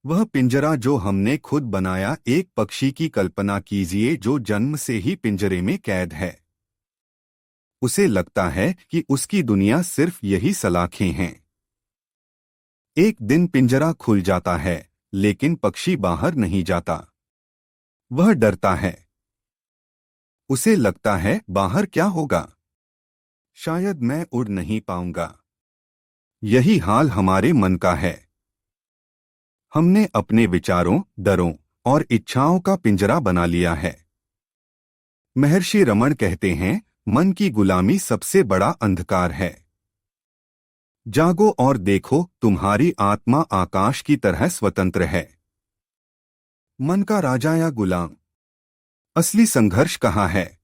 वह पिंजरा जो हमने खुद बनाया, एक पक्षी की कल्पना कीजिए जो जन्म से ही पिंजरे में कैद है। उसे लगता है कि उसकी दुनिया सिर्फ यही सलाखें हैं। एक दिन पिंजरा खुल जाता है, लेकिन पक्षी बाहर नहीं जाता। वह डरता है। उसे लगता है बाहर क्या होगा, शायद मैं उड़ नहीं पाऊंगा। यही हाल हमारे मन का है। हमने अपने विचारों, डरों और इच्छाओं का पिंजरा बना लिया है। महर्षि रमण कहते हैं, मन की गुलामी सबसे बड़ा अंधकार है। जागो और देखो, तुम्हारी आत्मा आकाश की तरह स्वतंत्र है। मन का राजा या गुलाम? असली संघर्ष कहाँ है?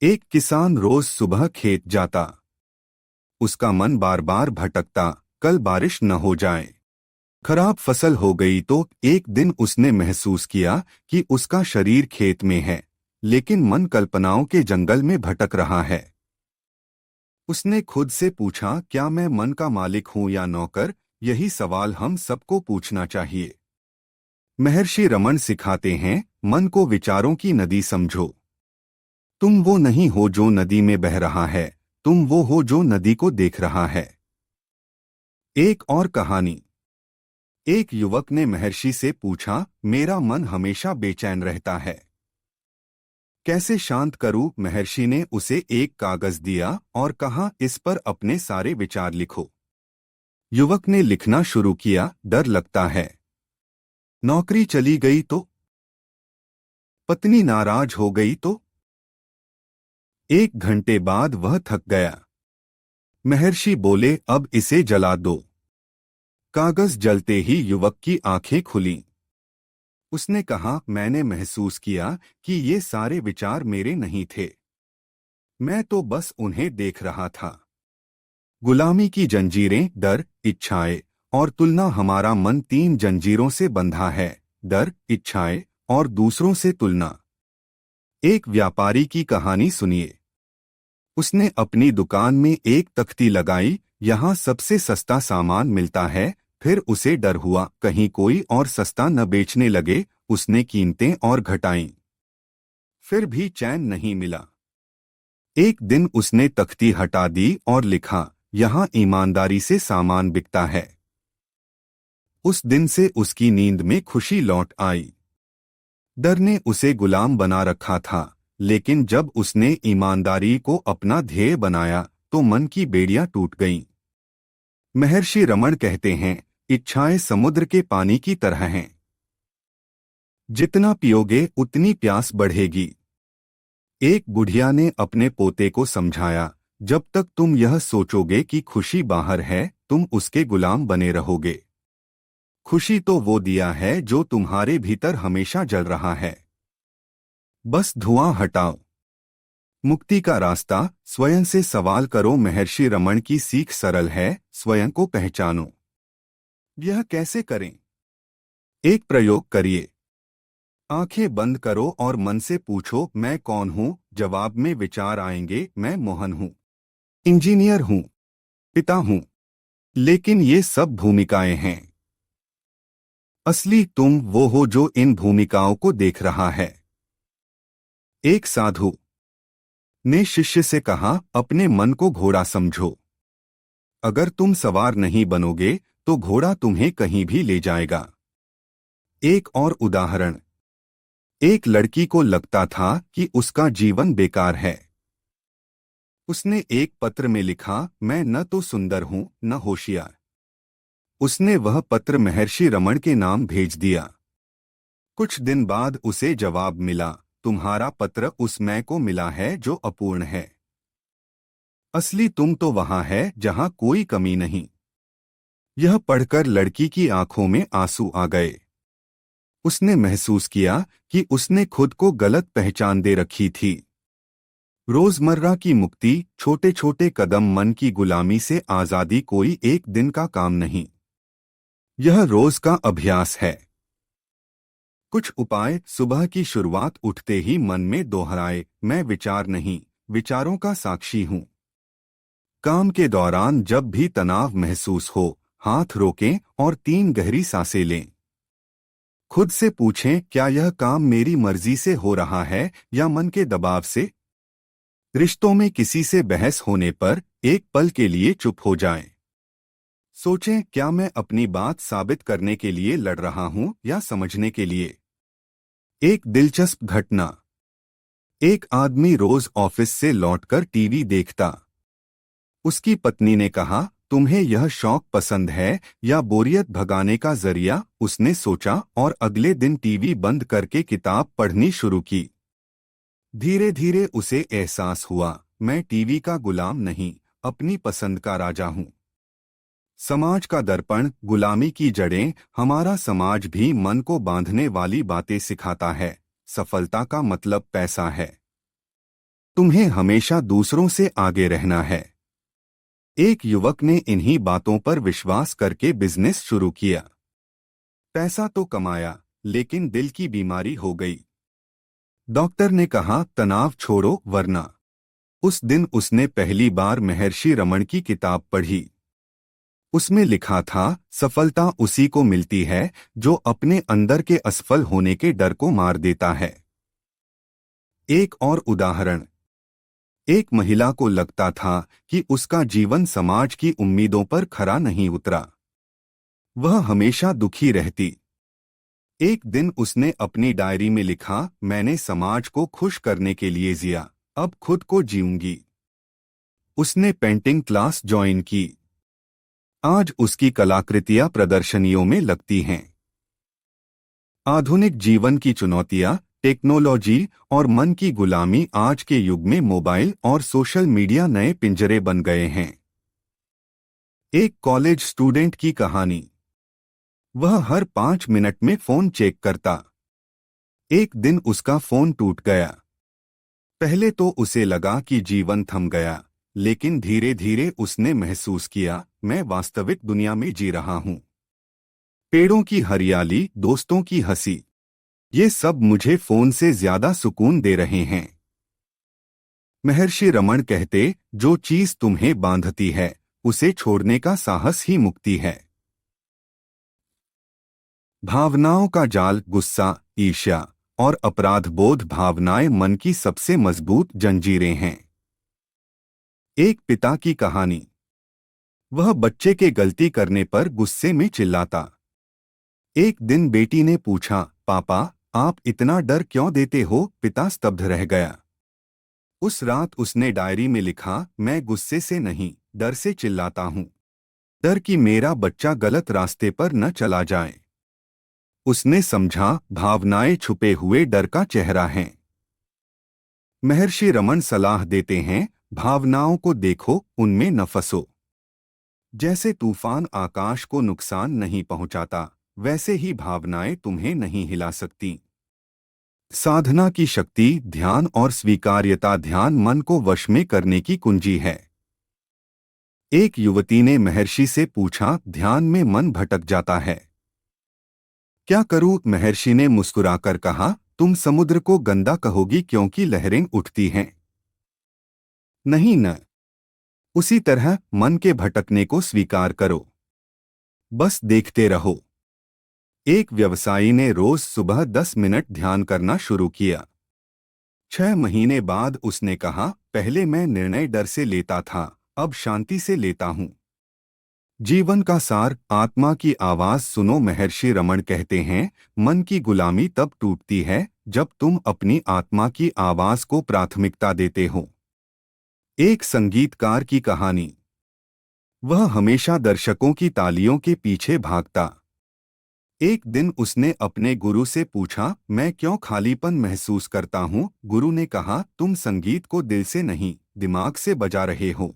एक किसान रोज सुबह खेत जाता। उसका मन बार बार भटकता, कल बारिश न हो जाए। खराब फसल हो गई तो एक दिन उसने महसूस किया कि उसका शरीर खेत में है, लेकिन मन कल्पनाओं के जंगल में भटक रहा है। उसने खुद से पूछा, क्या मैं मन का मालिक हूं या नौकर? यही सवाल हम सबको पूछना चाहिए। महर्षि रमण सिखाते हैं, मन को विचारों की नदी समझो। तुम वो नहीं हो जो नदी में बह रहा है, तुम वो हो जो नदी को देख रहा है। एक और कहानी। एक युवक ने महर्षि से पूछा, मेरा मन हमेशा बेचैन रहता है, कैसे शांत करूं? महर्षि ने उसे एक कागज दिया और कहा, इस पर अपने सारे विचार लिखो। युवक ने लिखना शुरू किया, डर लगता है। नौकरी चली गई तो? पत्नी नाराज हो गई तो? एक घंटे बाद वह थक गया। महर्षि बोले, अब इसे जला दो। कागज जलते ही युवक की आंखें खुलीं। उसने कहा, मैंने महसूस किया कि ये सारे विचार मेरे नहीं थे। मैं तो बस उन्हें देख रहा था। गुलामी की जंजीरें, डर, इच्छाएं और तुलना। हमारा मन 3 जंजीरों से बंधा है, डर, इच्छाएं और दूसरों से तुलना। एक व्यापारी की कहानी सुनिए। उसने अपनी दुकान में एक तख्ती लगाई, यहाँ सबसे सस्ता सामान मिलता है। फिर उसे डर हुआ, कहीं कोई और सस्ता न बेचने लगे। उसने कीमतें और घटाईं, फिर भी चैन नहीं मिला। एक दिन उसने तख्ती हटा दी और लिखा, यहाँ ईमानदारी से सामान बिकता है। उस दिन से उसकी नींद में खुशी लौट आई। डर ने उसे गुलाम बना रखा था, लेकिन जब उसने ईमानदारी को अपना ध्येय बनाया तो मन की बेड़ियां टूट गईं। महर्षि रमण कहते हैं, इच्छाएं समुद्र के पानी की तरह हैं। जितना पियोगे उतनी प्यास बढ़ेगी। एक बुढ़िया ने अपने पोते को समझाया, जब तक तुम यह सोचोगे कि खुशी बाहर है, तुम उसके गुलाम बने रहोगे। खुशी तो वो दिया है जो तुम्हारे भीतर हमेशा जल रहा है। बस धुआं हटाओ। मुक्ति का रास्ता, स्वयं से सवाल करो। महर्षि रमण की सीख सरल है, स्वयं को पहचानो। यह कैसे करें? एक प्रयोग करिए। आंखें बंद करो और मन से पूछो, मैं कौन हूँ? जवाब में विचार आएंगे, मैं मोहन हूँ, इंजीनियर हूँ, पिता हूँ। लेकिन ये सब भूमिकाएं हैं। असली तुम वो हो जो इन भूमिकाओं को देख रहा है। एक साधु ने शिष्य से कहा, अपने मन को घोड़ा समझो। अगर तुम सवार नहीं बनोगे तो घोड़ा तुम्हें कहीं भी ले जाएगा। एक और उदाहरण। एक लड़की को लगता था कि उसका जीवन बेकार है। उसने एक पत्र में लिखा, मैं न तो सुंदर हूं न होशियार। उसने वह पत्र महर्षि रमण के नाम भेज दिया। कुछ दिन बाद उसे जवाब मिला, तुम्हारा पत्र उस मैं को मिला है जो अपूर्ण है। असली तुम तो वहां है जहां कोई कमी नहीं। यह पढ़कर लड़की की आंखों में आंसू आ गए। उसने महसूस किया कि उसने खुद को गलत पहचान दे रखी थी। रोजमर्रा की मुक्ति, छोटे छोटे कदम, मन की गुलामी से आजादी कोई एक दिन का काम नहीं, यह रोज का अभ्यास है। कुछ उपाय। सुबह की शुरुआत उठते ही मन में दोहराए, मैं विचार नहीं, विचारों का साक्षी हूं। काम के दौरान जब भी तनाव महसूस हो, हाथ रोकें और 3 गहरी सांसें लें। खुद से पूछें, क्या यह काम मेरी मर्जी से हो रहा है या मन के दबाव से? रिश्तों में किसी से बहस होने पर एक पल के लिए चुप हो जाएं। सोचें, क्या मैं अपनी बात साबित करने के लिए लड़ रहा हूं या समझने के लिए? एक दिलचस्प घटना। एक आदमी रोज ऑफिस से लौटकर टीवी देखता। उसकी पत्नी ने कहा, तुम्हें यह शौक पसंद है या बोरियत भगाने का जरिया? उसने सोचा और अगले दिन टीवी बंद करके किताब पढ़नी शुरू की। धीरे धीरे उसे एहसास हुआ, मैं टीवी का गुलाम नहीं, अपनी पसंद का राजा हूं। समाज का दर्पण, गुलामी की जड़ें। हमारा समाज भी मन को बांधने वाली बातें सिखाता है। सफलता का मतलब पैसा है। तुम्हें हमेशा दूसरों से आगे रहना है। एक युवक ने इन्हीं बातों पर विश्वास करके बिजनेस शुरू किया। पैसा तो कमाया, लेकिन दिल की बीमारी हो गई। डॉक्टर ने कहा, तनाव छोड़ो वरना। उस दिन उसने पहली बार महर्षि रमण की किताब पढ़ी। उसमें लिखा था, सफलता उसी को मिलती है जो अपने अंदर के असफल होने के डर को मार देता है। एक और उदाहरण। एक महिला को लगता था कि उसका जीवन समाज की उम्मीदों पर खरा नहीं उतरा। वह हमेशा दुखी रहती। एक दिन उसने अपनी डायरी में लिखा, मैंने समाज को खुश करने के लिए जिया, अब खुद को जीऊंगी। उसने पेंटिंग क्लास ज्वाइन की। आज उसकी कलाकृतियां प्रदर्शनियों में लगती हैं। आधुनिक जीवन की चुनौतियां, टेक्नोलॉजी और मन की गुलामी। आज के युग में मोबाइल और सोशल मीडिया नए पिंजरे बन गए हैं। एक कॉलेज स्टूडेंट की कहानी। वह हर 5 मिनट में फोन चेक करता। एक दिन उसका फोन टूट गया। पहले तो उसे लगा कि जीवन थम गया, लेकिन धीरे धीरे उसने महसूस किया, मैं वास्तविक दुनिया में जी रहा हूं। पेड़ों की हरियाली, दोस्तों की हंसी, ये सब मुझे फोन से ज्यादा सुकून दे रहे हैं। महर्षि रमण कहते, जो चीज तुम्हें बांधती है उसे छोड़ने का साहस ही मुक्ति है। भावनाओं का जाल, गुस्सा, ईर्ष्या और अपराध बोध भावनाएं मन की सबसे मजबूत जंजीरें हैं। एक पिता की कहानी। वह बच्चे के गलती करने पर गुस्से में चिल्लाता। एक दिन बेटी ने पूछा, पापा आप इतना डर क्यों देते हो? पिता स्तब्ध रह गया। उस रात उसने डायरी में लिखा, मैं गुस्से से नहीं, डर से चिल्लाता हूं। डर कि मेरा बच्चा गलत रास्ते पर न चला जाए। उसने समझा, भावनाएं छुपे हुए डर का चेहरा हैं। महर्षि रमण सलाह देते हैं, भावनाओं को देखो, उनमें न फंसो। जैसे तूफान आकाश को नुकसान नहीं पहुंचाता, वैसे ही भावनाएं तुम्हें नहीं हिला सकती। साधना की शक्ति, ध्यान और स्वीकार्यता। ध्यान मन को वश में करने की कुंजी है। एक युवती ने महर्षि से पूछा, ध्यान में मन भटक जाता है, क्या करूं? महर्षि ने मुस्कुराकर कहा, तुम समुद्र को गंदा कहोगी क्योंकि लहरें उठती हैं? नहीं न। उसी तरह मन के भटकने को स्वीकार करो, बस देखते रहो। एक व्यवसायी ने रोज सुबह 10 मिनट ध्यान करना शुरू किया। 6 महीने बाद उसने कहा, पहले मैं निर्णय डर से लेता था, अब शांति से लेता हूं। जीवन का सार, आत्मा की आवाज सुनो। महर्षि रमण कहते हैं, मन की गुलामी तब टूटती है जब तुम अपनी आत्मा की आवाज को प्राथमिकता देते हो। एक संगीतकार की कहानी। वह हमेशा दर्शकों की तालियों के पीछे भागता। एक दिन उसने अपने गुरु से पूछा, मैं क्यों खालीपन महसूस करता हूं? गुरु ने कहा, तुम संगीत को दिल से नहीं, दिमाग से बजा रहे हो।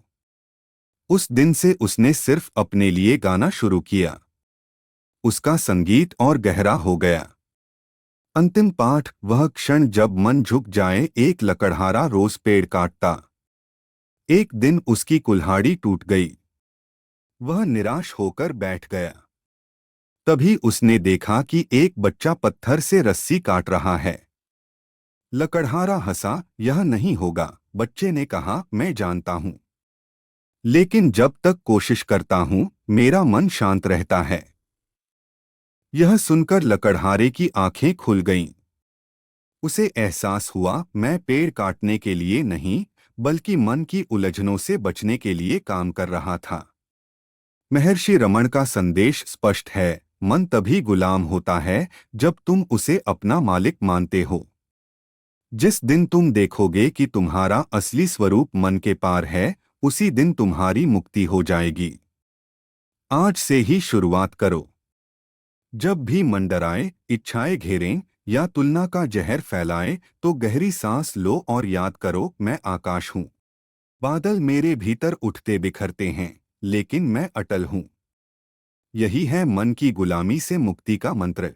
उस दिन से उसने सिर्फ अपने लिए गाना शुरू किया। उसका संगीत और गहरा हो गया। अंतिम पाठ। वह क्षण जब मन झुक जाए। एक लकड़हारा रोज पेड़ काटता। एक दिन उसकी कुल्हाड़ी टूट गई। वह निराश होकर बैठ गया। तभी उसने देखा कि एक बच्चा पत्थर से रस्सी काट रहा है। लकड़हारा हंसा, यह नहीं होगा। बच्चे ने कहा, मैं जानता हूं। लेकिन जब तक कोशिश करता हूं मेरा मन शांत रहता है। यह सुनकर लकड़हारे की आंखें खुल गईं। उसे एहसास हुआ मैं पेड़ काटने के लिए नहीं बल्कि मन की उलझनों से बचने के लिए काम कर रहा था। महर्षि रमण का संदेश स्पष्ट है, मन तभी गुलाम होता है जब तुम उसे अपना मालिक मानते हो। जिस दिन तुम देखोगे कि तुम्हारा असली स्वरूप मन के पार है, उसी दिन तुम्हारी मुक्ति हो जाएगी। आज से ही शुरुआत करो। जब भी मन डराए, इच्छाएं घेरें या तुलना का जहर फैलाए तो गहरी सांस लो और याद करो, मैं आकाश हूँ। बादल मेरे भीतर उठते बिखरते हैं, लेकिन मैं अटल हूँ। यही है मन की गुलामी से मुक्ति का मंत्र।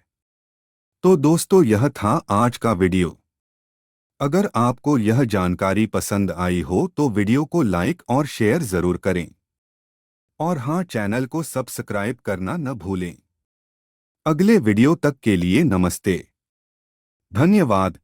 तो दोस्तों, यह था आज का वीडियो। अगर आपको यह जानकारी पसंद आई हो तो वीडियो को लाइक और शेयर जरूर करें। और हाँ, चैनल को सब्सक्राइब करना न भूलें। अगले वीडियो तक के लिए नमस्ते। धन्यवाद।